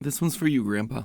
This one's for you, Grandpa.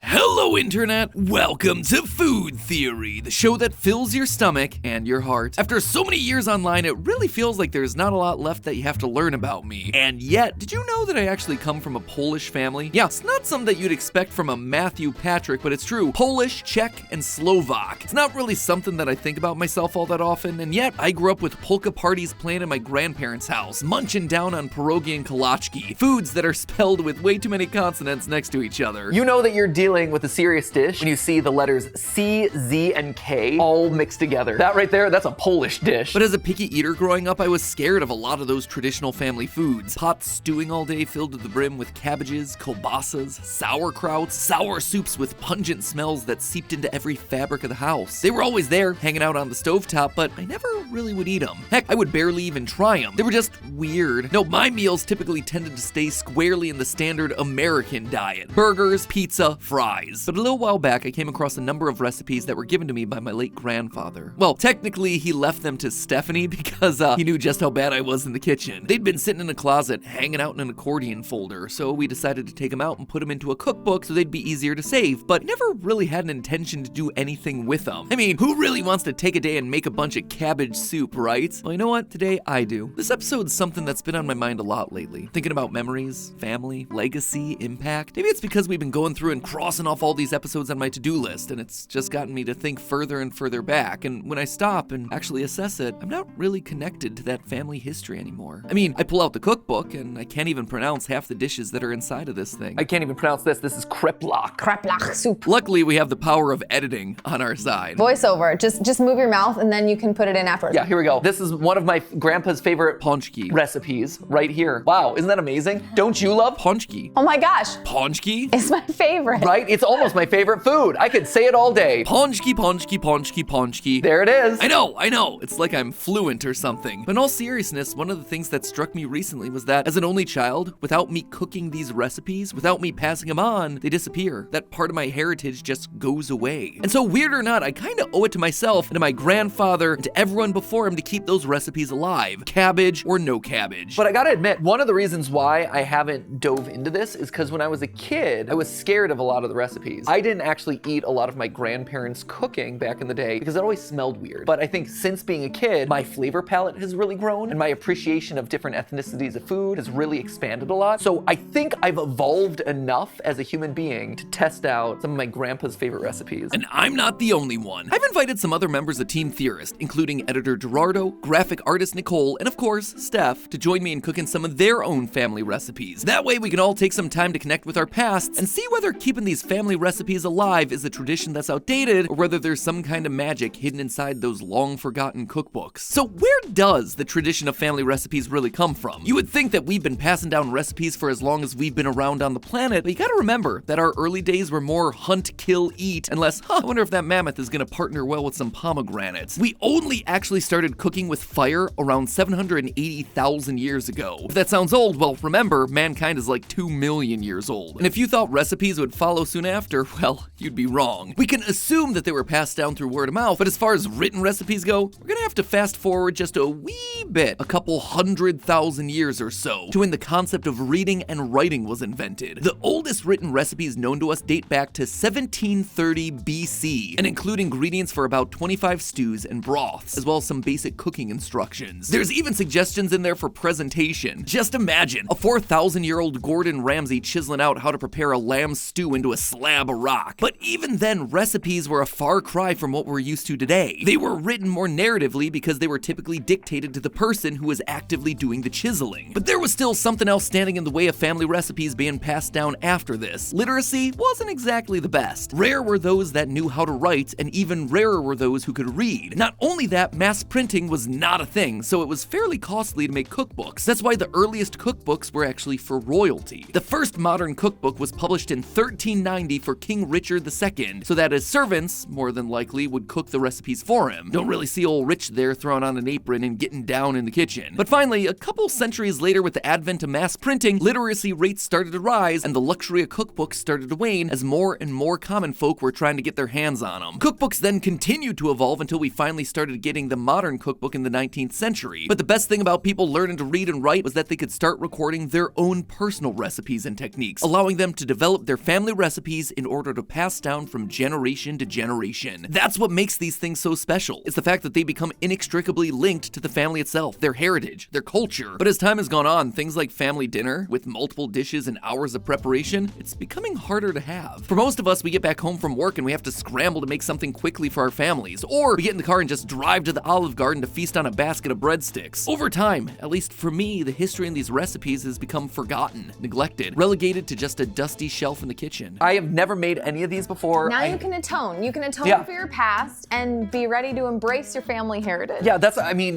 Hello, Internet! Welcome to Food Theory, the show that fills your stomach and your heart. After so many years online, it really feels like there's not a lot left that you have to learn about me. And yet, did you know that I actually come from a Polish family? Yeah, it's not something that you'd expect from a Matthew Patrick, but it's true. Polish, Czech, and Slovak. It's not really something that I think about myself all that often, and yet I grew up with polka parties playing in my grandparents' house, munching down on pierogi and kolaczki, foods that are spelled with way too many consonants next to each other. You know that you're dealing with a serious dish when you see the letters C, Z, and K all mixed together. That right there, that's a Polish dish. But as a picky eater growing up, I was scared of a lot of those traditional family foods. Pots stewing all day filled to the brim with cabbages, kielbasas, sauerkrauts, sour soups with pungent smells that seeped into every fabric of the house. They were always there, hanging out on the stovetop, but I never really would eat them. Heck, I would barely even try them. They were just weird. No, my meals typically tended to stay squarely in the standard American diet. Burgers, pizza, fries. But a little while back, I came across a number of recipes that were given to me by my late grandfather. Well, technically, he left them to Stephanie because he knew just how bad I was in the kitchen. They'd been sitting in a closet, hanging out in an accordion folder, so we decided to take them out and put them into a cookbook so they'd be easier to save, but never really had an intention to do anything with them. I mean, who really wants to take a day and make a bunch of cabbage soup, right? Well, you know what? Today, I do. This episode's something that's been on my mind a lot lately. Thinking about memories, family, legacy, impact. Maybe it's because we've been going through and crossing off all these episodes on my to-do list, and it's just gotten me to think further and further back, and when I stop and actually assess it, I'm not really connected to that family history anymore. I mean, I pull out the cookbook, and I can't even pronounce half the dishes that are inside of this thing. I can't even pronounce this. This is kreplach. Kreplach soup. Luckily, we have the power of editing on our side. Voiceover. Just move your mouth and then you can put it in afterwards. Yeah, here we go. This is one of my grandpa's favorite Pączki. recipes right here. Wow, isn't that amazing? Don't you love Pączki. Oh my gosh. Pączki? It's my favorite. Right? It's almost my favorite food. I could say it all day. Pączki, pączki, pączki, pączki. There it is. I know. It's like I'm fluent or something. But in all seriousness, one of the things that struck me recently was that as an only child, without me cooking these recipes, without me passing them on, they disappear. That part of my heritage just goes away. And so weird or not, I kind of owe it to myself and to my grandfather and to everyone before him to keep those recipes alive. Cabbage or no cabbage. But I gotta admit, one of the reasons why I haven't dove into this is because when I was a kid, I was scared of a lot of the recipes. I didn't actually eat a lot of my grandparents' cooking back in the day because it always smelled weird. But I think since being a kid, my flavor palette has really grown and my appreciation of different ethnicities of food has really expanded a lot. So I think I've evolved enough as a human being to test out some of my grandpa's favorite recipes. And I'm not the only one. I've invited some other members of Team Theorist, including editor Gerardo, graphic artist Nicole, and of course, Steph, to join me in cooking some of their own family recipes. That way we can all take some time to connect with our pasts and see whether keeping these family recipes alive is a tradition that's outdated or whether there's some kind of magic hidden inside those long forgotten cookbooks. So where does the tradition of family recipes really come from? You would think that we've been passing down recipes for as long as we've been around on the planet, but you gotta remember that our early days were more hunt, kill, eat, unless, I wonder if that mammoth is gonna partner well with some pomegranates. We only actually started cooking with fire around 780,000 years ago. If that sounds old, well, remember, mankind is like 2 million years old. And if you thought recipes would follow soon after, well, you'd be wrong. We can assume that they were passed down through word of mouth, but as far as written recipes go, we're gonna have to fast forward just a wee bit, a couple 100,000 years or so, to when the concept of reading and writing was invented. The oldest written recipes known to us date back to 1730 BC, and include ingredients for about 25 stews and broths, as well as some basic cooking instructions. There's even suggestions in there for presentation. Just imagine a 4,000-year-old Gordon Ramsay chiseling out how to prepare a lamb stew into a slab of rock. But even then, recipes were a far cry from what we're used to today. They were written more narratively because they were typically dictated to the person who was actively doing the chiseling. But there was still something else standing in the way of family recipes being passed down after this. Literacy wasn't exactly the best. Rare were those that knew how to write, and even rarer were those who could read. Not only that, mass printing was not a thing, so it was fairly costly to make cookbooks. That's why the earliest cookbooks were actually for royalty. The first modern cookbook was published in 1390 for for King Richard II, so that his servants, more than likely, would cook the recipes for him. Don't really see old Rich there throwing on an apron and getting down in the kitchen. But finally, a couple centuries later with the advent of mass printing, literacy rates started to rise and the luxury of cookbooks started to wane as more and more common folk were trying to get their hands on them. Cookbooks then continued to evolve until we finally started getting the modern cookbook in the 19th century. But the best thing about people learning to read and write was that they could start recording their own personal recipes and techniques, allowing them to develop their family recipes in order to pass down from generation to generation. That's what makes these things so special. It's the fact that they become inextricably linked to the family itself, their heritage, their culture. But as time has gone on, things like family dinner, with multiple dishes and hours of preparation, it's becoming harder to have. For most of us, we get back home from work and we have to scramble to make something quickly for our families, or we get in the car and just drive to the Olive Garden to feast on a basket of breadsticks. Over time, at least for me, the history in these recipes has become forgotten, neglected, relegated to just a dusty shelf in the kitchen. I have never made any of these before. Now you can atone. You can atone Yeah. for your past and be ready to embrace your family heritage. Yeah,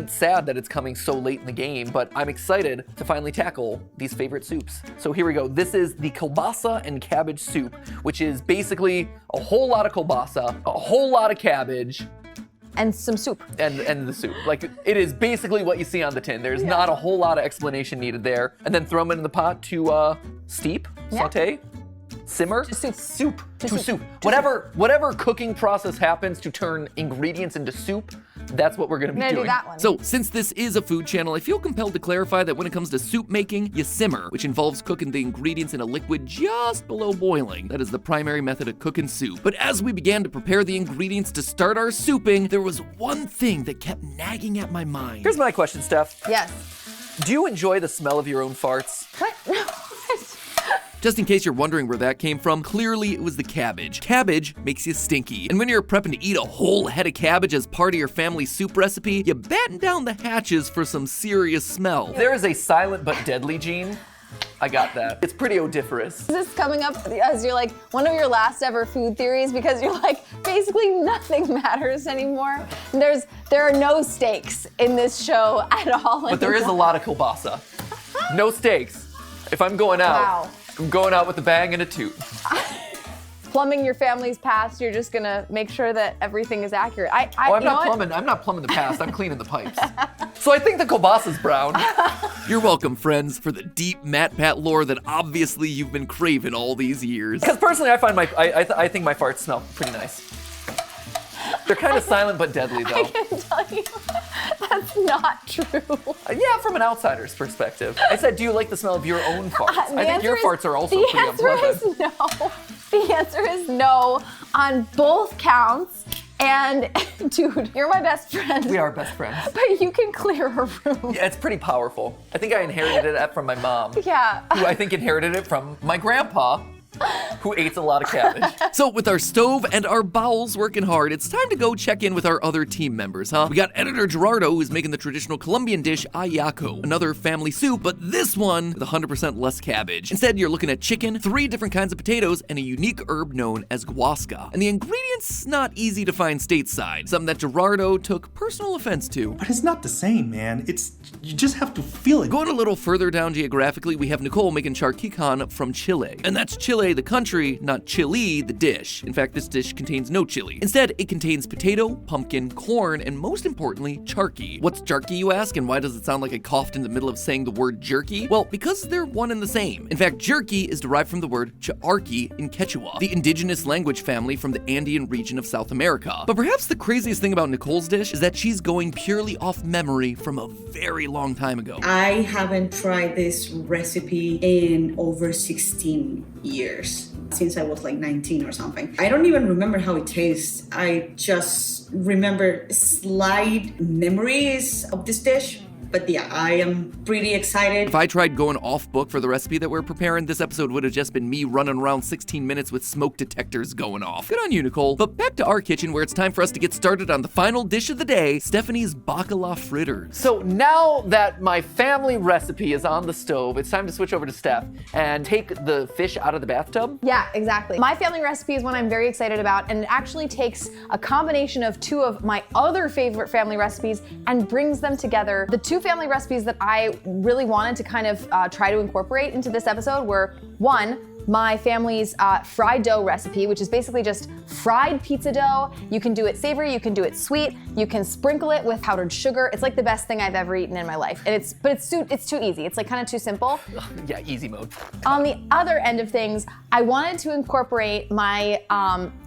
sad that it's coming so late in the game, but I'm excited to finally tackle these favorite soups. So here we go. This is the Kielbasa and cabbage soup, which is basically a whole lot of kielbasa, a whole lot of cabbage, And some soup. and the soup. Like, it is basically what you see on the tin. There's not a whole lot of explanation needed there. And then throw them in the pot to steep, saute, simmer. To soup. Soup. To To soup. soup. To Whatever cooking process happens to turn ingredients into soup, that's what we're gonna be I'm gonna doing. do that one. So, since this is a food channel, I feel compelled to clarify that when it comes to soup making, you simmer, which involves cooking the ingredients in a liquid just below boiling. That is the primary method of cooking soup. But as we began to prepare the ingredients to start our souping, there was one thing that kept nagging at my mind. Here's my question, Steph. Yes. Do you enjoy the smell of your own farts? What? No. Just in case you're wondering where that came from, clearly it was the cabbage. Cabbage makes you stinky, and when you're prepping to eat a whole head of cabbage as part of your family soup recipe, you batten down the hatches for some serious smell. There is a silent but deadly gene. I got that. It's pretty odoriferous. Is this coming up as you're like one of your last ever food theories because you're like basically nothing matters anymore? There are no stakes in this show at all. But there is a lot of kielbasa. No stakes. If I'm going out, Wow. I'm going out with a bang and a toot. Plumbing your family's past, you're just gonna make sure that everything is accurate. I'm not plumbing the past, I'm cleaning the pipes. So I think the kielbasa's brown. You're welcome, friends, for the deep MatPat lore that obviously you've been craving all these years. Because personally, I find I think my farts smell pretty nice. They're kind of silent but deadly, I though. can tell you that's not true. Yeah, from an outsider's perspective. I said, do you like the smell of your own farts? I think your farts are also pretty unpleasant. The answer is no. The answer is no on both counts. And dude, you're my best friend. We are best friends. But you can clear a room. Yeah, it's pretty powerful. I think I inherited it from my mom. Yeah. Who I think inherited it from my grandpa, who ate a lot of cabbage. So with our stove and our bowels working hard, it's time to go check in with our other team members, huh? We got Editor Gerardo, who's making the traditional Colombian dish ayako, another family soup, but this one with 100% less cabbage. Instead, you're looking at chicken, 3 different kinds of potatoes, and a unique herb known as guasca. And the ingredients, not easy to find stateside, something that Gerardo took personal offense to. But it's not the same, man. You just have to feel it. Going a little further down geographically, we have Nicole making charquican from Chile. And that's Chile, the country, not chili, the dish. In fact, this dish contains no chili. Instead, it contains potato, pumpkin, corn, and most importantly, charqui. What's charqui, you ask, and why does it sound like I coughed in the middle of saying the word jerky? Well, because they're one and the same. In fact, jerky is derived from the word charqui in Quechua, the indigenous language family from the Andean region of South America. But perhaps the craziest thing about Nicole's dish is that she's going purely off memory from a very long time ago. I haven't tried this recipe in over 16 years, since I was like 19 or something. I don't even remember how it tastes. I just remember slight memories of this dish. But yeah, I am pretty excited. If I tried going off book for the recipe that we're preparing, this episode would have just been me running around 16 minutes with smoke detectors going off. Good on you, Nicole. But back to our kitchen, where it's time for us to get started on the final dish of the day, Stephanie's bacala fritters. So now that my family recipe is on the stove, it's time to switch over to Steph and take the fish out of the bathtub. Yeah, exactly. My family recipe is one I'm very excited about, and it actually takes a combination of 2 of my other favorite family recipes and brings them together. The 2 family recipes that I really wanted to kind of try to incorporate into this episode were 1, my family's fried dough recipe, which is basically just fried pizza dough. You can do it savory, you can do it sweet, you can sprinkle it with powdered sugar. It's like the best thing I've ever eaten in my life. And it's too easy. It's like kind of too simple. Yeah, easy mode. On the other end of things, I wanted to incorporate my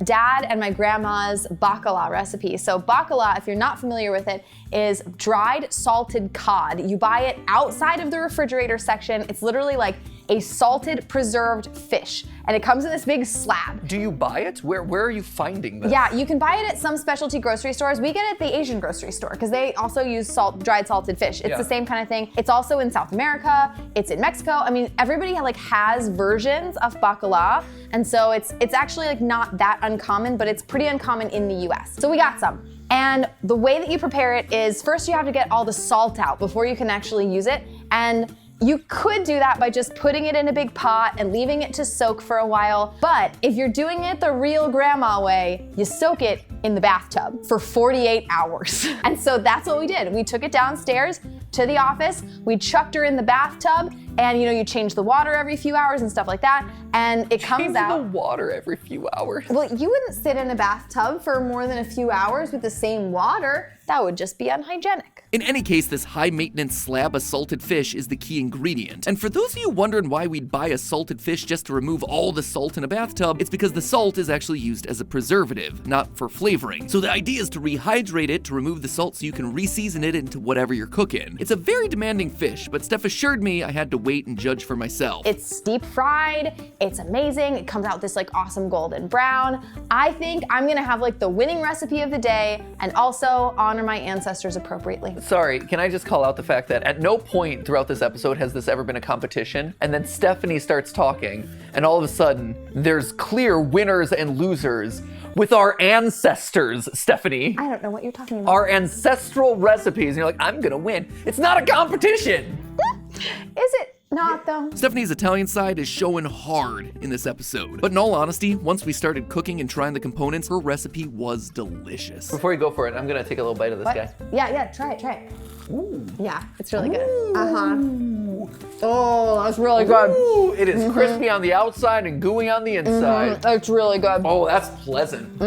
dad and my grandma's bacala recipe. So bacala, if you're not familiar with it, is dried salted cod. You buy it outside of the refrigerator section. It's literally like a salted preserved fish, and it comes in this big slab. Do you buy it? Where are you finding this? Yeah, you can buy it at some specialty grocery stores. We get it at the Asian grocery store because they also use dried salted fish. It's the same kind of thing. It's also in South America. It's in Mexico. I mean, everybody like has versions of bacala, and so it's actually like not that uncommon, but it's pretty uncommon in the US. So we got some. And the way that you prepare it is first you have to get all the salt out before you can actually use it. And you could do that by just putting it in a big pot and leaving it to soak for a while. But if you're doing it the real grandma way, you soak it in the bathtub for 48 hours. And so that's what we did. We took it downstairs to the office, we chucked her in the bathtub, and you change the water every few hours and stuff like that, and it comes out. Change the water every few hours. Well, you wouldn't sit in a bathtub for more than a few hours with the same water. That would just be unhygienic. In any case, this high-maintenance slab of salted fish is the key ingredient. And for those of you wondering why we'd buy a salted fish just to remove all the salt in a bathtub, it's because the salt is actually used as a preservative, not for flavoring. So the idea is to rehydrate it to remove the salt so you can re-season it into whatever you're cooking. It's a very demanding fish, but Steph assured me I had to wait and judge for myself. It's deep fried, it's amazing, it comes out this like awesome golden brown. I think I'm gonna have like the winning recipe of the day and also honor my ancestors appropriately. Sorry, can I just call out the fact that at no point throughout this episode has this ever been a competition, and then Stephanie starts talking, and all of a sudden, there's clear winners and losers with our ancestors, Stephanie. I don't know what you're talking about. Our ancestral recipes, and you're like, I'm gonna win. It's not a competition! Is it not though? Stephanie's Italian side is showing hard in this episode. But in all honesty, once we started cooking and trying the components, her recipe was delicious. Before you go for it, I'm gonna take a little bite of this guy. Yeah, try it. Ooh. Yeah, it's really good. Oh, that's really good. Ooh, it is crispy on the outside and gooey on the inside. It's really good. Oh, that's pleasant.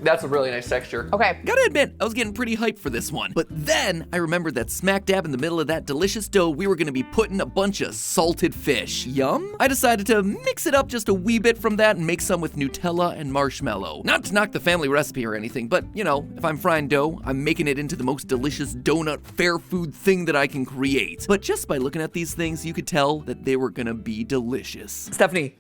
That's a really nice texture. Okay. Gotta admit, I was getting pretty hyped for this one. But then I remembered that smack dab in the middle of that delicious dough, we were gonna be putting a bunch of salted fish. Yum? I decided to mix it up just a wee bit from that and make some with Nutella and marshmallow. Not to knock the family recipe or anything, but if I'm frying dough, I'm making it into the most delicious donut fair food thing that I can create. But just by looking at these things, you could tell that they were gonna be delicious. Stephanie,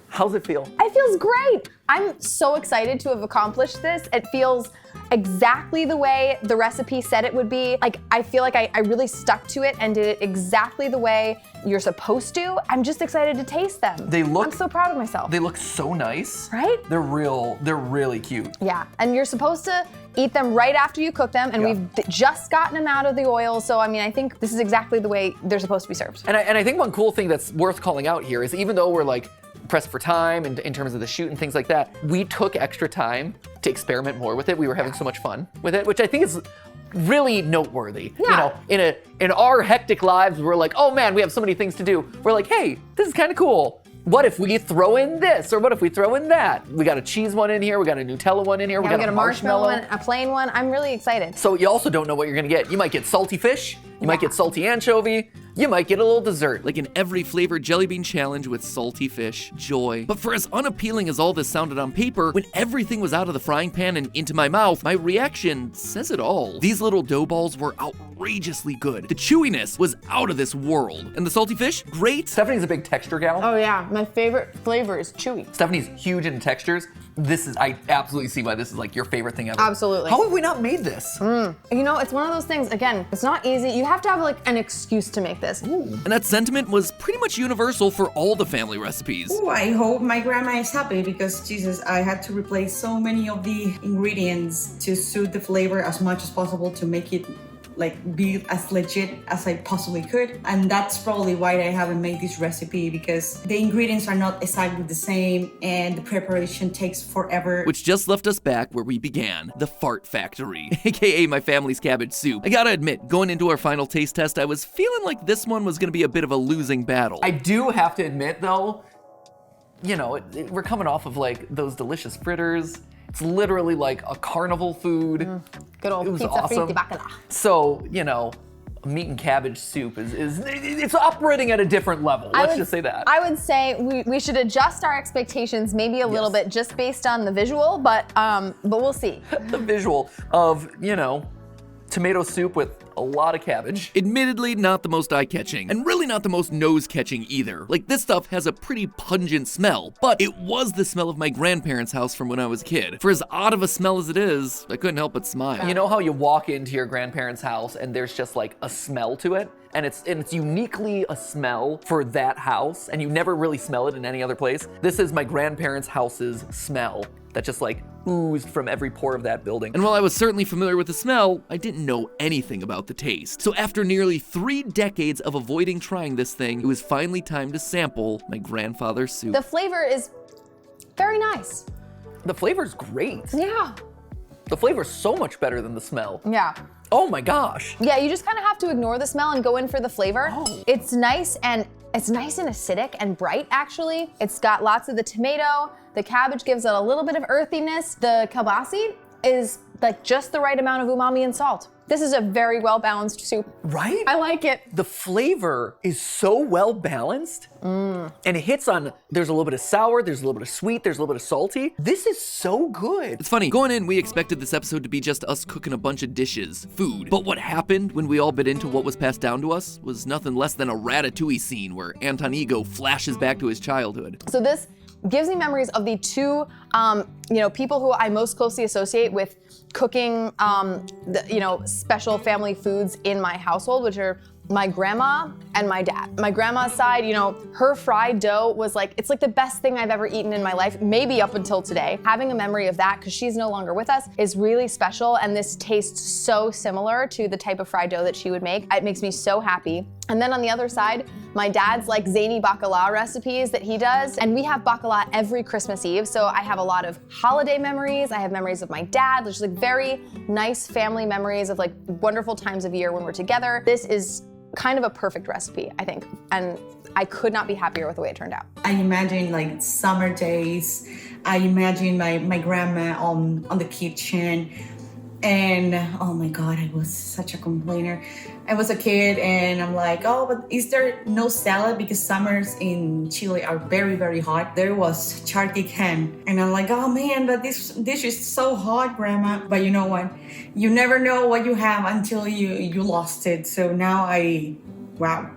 how's it feel? It feels great. I'm so excited to have accomplished this. It feels exactly the way the recipe said it would be. Like, I feel like I really stuck to it and did it exactly the way you're supposed to. I'm just excited to taste them. I'm so proud of myself. They look so nice. Right? They're really cute. Yeah, and you're supposed to eat them right after you cook them, and we've just gotten them out of the oil, so I mean, I think this is exactly the way they're supposed to be served. And I think one cool thing that's worth calling out here is even though we're like pressed for time and in terms of the shoot and things like that, we took extra time to experiment more with it. We were having so much fun with it, which I think is really noteworthy. Yeah. In our hectic lives, we're like, oh man, we have so many things to do. We're like, hey, this is kind of cool. What if we throw in this, or what if we throw in that? We got a cheese one in here, we got a Nutella one in here, we got a marshmallow one, a plain one. I'm really excited. So you also don't know what you're gonna get. You might get salty fish, you might get salty anchovy, you might get a little dessert. Like in every flavored jelly bean challenge with salty fish, joy. But for as unappealing as all this sounded on paper, when everything was out of the frying pan and into my mouth, my reaction says it all. These little dough balls were outrageously good. The chewiness was out of this world. And the salty fish, great. Stephanie's a big texture gal. Oh yeah, my favorite flavor is chewy. Stephanie's huge into textures. I absolutely see why this is like your favorite thing ever. Absolutely. How have we not made this? It's one of those things, again, it's not easy. You have to have like an excuse to make this. And that sentiment was pretty much universal for all the family recipes. Ooh, I hope my grandma is happy because Jesus, I had to replace so many of the ingredients to suit the flavor as much as possible to make it be as legit as I possibly could. And that's probably why I haven't made this recipe, because the ingredients are not exactly the same and the preparation takes forever. Which just left us back where we began, the fart factory, aka my family's cabbage soup. I gotta admit, going into our final taste test, I was feeling like this one was gonna be a bit of a losing battle. I do have to admit though, you know, we're coming off of like those delicious fritters. It's literally like a carnival food. Good old It was pizza awesome. fritti bacala. So, you know, meat and cabbage soup it's operating at a different level. Let's just say that. I would say we should adjust our expectations maybe a little bit just based on the visual, but we'll see. The visual of, you know, tomato soup with a lot of cabbage. Admittedly, not the most eye-catching, and really not the most nose-catching either. Like, this stuff has a pretty pungent smell, but it was the smell of my grandparents' house from when I was a kid. For as odd of a smell as it is, I couldn't help but smile. You know how you walk into your grandparents' house and there's just like a smell to it? And it's uniquely a smell for that house, and you never really smell it in any other place. This is my grandparents' house's smell that just like oozed from every pore of that building. And while I was certainly familiar with the smell, I didn't know anything about the taste. So after nearly 3 decades of avoiding trying this thing, it was finally time to sample my grandfather's soup. The flavor is very nice. The flavor's great. Yeah. The flavor's so much better than the smell. Yeah. Oh my gosh. Yeah, you just kind of have to ignore the smell and go in for the flavor. Oh. It's nice and acidic and bright, actually. It's got lots of the tomato. The cabbage gives it a little bit of earthiness. The kielbasa is like just the right amount of umami and salt. This is a very well-balanced soup. Right? I like it. The flavor is so well balanced, and it hits on, there's a little bit of sour, there's a little bit of sweet, there's a little bit of salty. This is so good. It's funny, going in, we expected this episode to be just us cooking a bunch of dishes, food. But what happened when we all bit into what was passed down to us was nothing less than a ratatouille scene where Anton Ego flashes back to his childhood. So this gives me memories of the two, people who I most closely associate with cooking, special family foods in my household, which are my grandma and my dad. My grandma's side, her fried dough was it's like the best thing I've ever eaten in my life, maybe up until today. Having a memory of that, because she's no longer with us, is really special, and this tastes so similar to the type of fried dough that she would make. It makes me so happy. And then on the other side, my dad's zany bacala recipes that he does, and we have bacala every Christmas Eve, so I have a lot of holiday memories. I have memories of my dad, which is very nice family memories of wonderful times of year when we're together. This is kind of a perfect recipe, I think, and I could not be happier with the way it turned out. I imagine summer days. I imagine my grandma on the kitchen. And oh my God, I was such a complainer. I was a kid and I'm like, oh, but is there no salad? Because summers in Chile are very, very hot. There was charqui ham. And I'm like, oh man, but this dish is so hot, Grandma. But you know what? You never know what you have until you lost it. So now wow.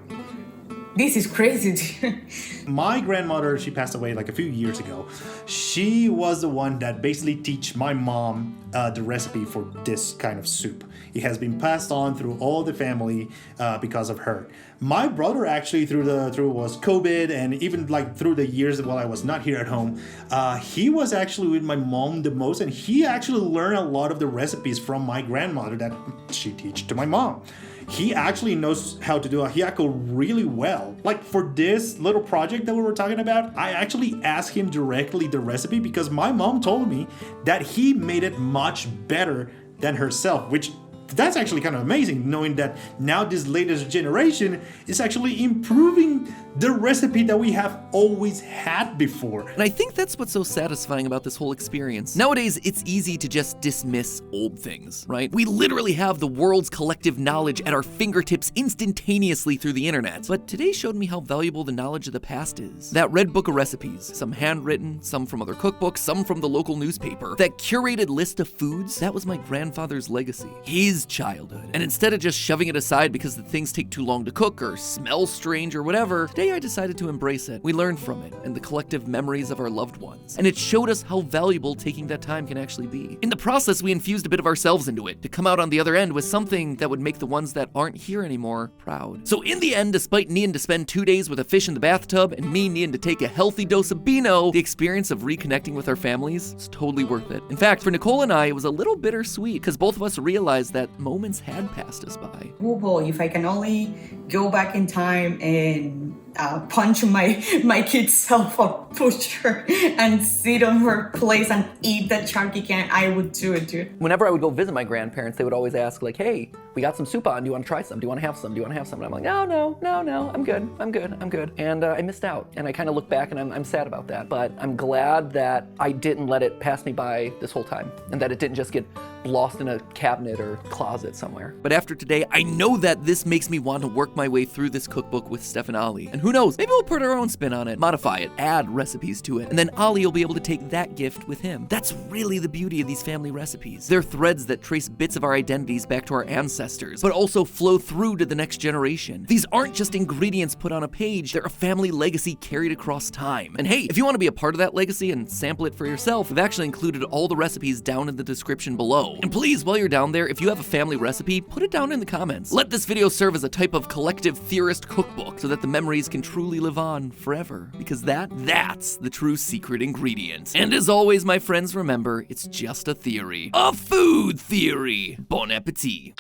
This is crazy. My grandmother, she passed away a few years ago. She was the one that basically teach my mom the recipe for this kind of soup. It has been passed on through all the family because of her. My brother actually through was COVID, and even through the years while I was not here at home, he was actually with my mom the most, and he actually learned a lot of the recipes from my grandmother that she teach to my mom. He actually knows how to do a ajiaco really well. For this little project that we were talking about, I actually asked him directly the recipe because my mom told me that he made it much better than herself, which that's actually kind of amazing, knowing that now this latest generation is actually improving the recipe that we have always had before. And I think that's what's so satisfying about this whole experience. Nowadays, it's easy to just dismiss old things, right? We literally have the world's collective knowledge at our fingertips instantaneously through the internet. But today showed me how valuable the knowledge of the past is. That red book of recipes, some handwritten, some from other cookbooks, some from the local newspaper. That curated list of foods, that was my grandfather's legacy. His childhood. And instead of just shoving it aside because the things take too long to cook or smell strange or whatever, today I decided to embrace it. We learned from it and the collective memories of our loved ones. And it showed us how valuable taking that time can actually be. In the process, we infused a bit of ourselves into it to come out on the other end with something that would make the ones that aren't here anymore proud. So in the end, despite needing to spend 2 days with a fish in the bathtub and me needing to take a healthy dose of Beano, the experience of reconnecting with our families is totally worth it. In fact, for Nicole and I, it was a little bittersweet because both of us realized that moments had passed us by. Oh boy, if I can only go back in time and punch my kid's cell phone, push her, and sit on her place and eat that chunky can, I would do it, dude. Whenever I would go visit my grandparents, they would always ask like, hey, we got some soup on, do you want to try some? Do you want to have some? Do you want to have some? And I'm like, no, I'm good. And I missed out. And I kind of look back and I'm sad about that. But I'm glad that I didn't let it pass me by this whole time and that it didn't just get lost in a cabinet or closet somewhere. But after today, I know that this makes me want to work my way through this cookbook with Steph and Ollie. And who knows, maybe we'll put our own spin on it, modify it, add recipes to it, and then Ollie will be able to take that gift with him. That's really the beauty of these family recipes. They're threads that trace bits of our identities back to our ancestors, but also flow through to the next generation. These aren't just ingredients put on a page, they're a family legacy carried across time. And hey, if you want to be a part of that legacy and sample it for yourself, we've actually included all the recipes down in the description below. And please, while you're down there, if you have a family recipe, put it down in the comments. Let this video serve as a type of collective theorist cookbook so that the memories can truly live on forever. Because that's the true secret ingredient. And as always, my friends, remember, it's just a theory. A food theory. Bon appetit.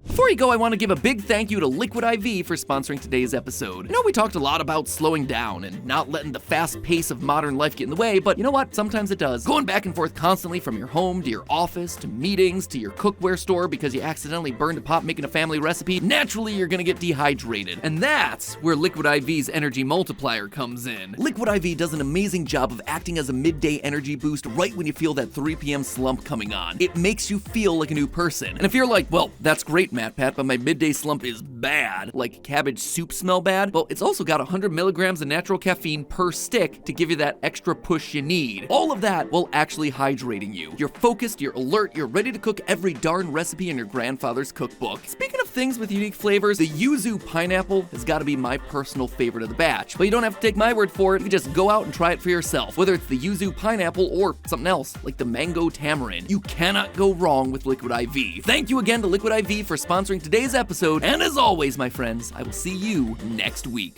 Before you go, I want to give a big thank you to Liquid I.V for sponsoring today's episode. I know we talked a lot about slowing down and not letting the fast pace of modern life get in the way, but you know what? Sometimes it does. Going back and forth constantly from your home to your office to meetings to your cookware store because you accidentally burned a pot making a family recipe, naturally you're gonna get dehydrated. And that's where Liquid I.V's Energy Multiplier comes in. Liquid I.V does an amazing job of acting as a midday energy boost right when you feel that 3 p.m. slump coming on. It makes you feel like a new person. And if you're like, well, that's great, MatPat, but my midday slump is bad, like cabbage soup smell bad, well, it's also got 100 milligrams of natural caffeine per stick to give you that extra push you need. All of that while actually hydrating you. You're focused, you're alert, you're ready to cook every darn recipe in your grandfather's cookbook. Speaking of things with unique flavors, the Yuzu Pineapple has got to be my personal favorite of the batch. But you don't have to take my word for it, you can just go out and try it for yourself. Whether it's the Yuzu Pineapple or something else, like the Mango Tamarind, you cannot go wrong with Liquid I.V. Thank you again to Liquid I.V for sponsoring today's episode, and as always, my friends, I will see you next week.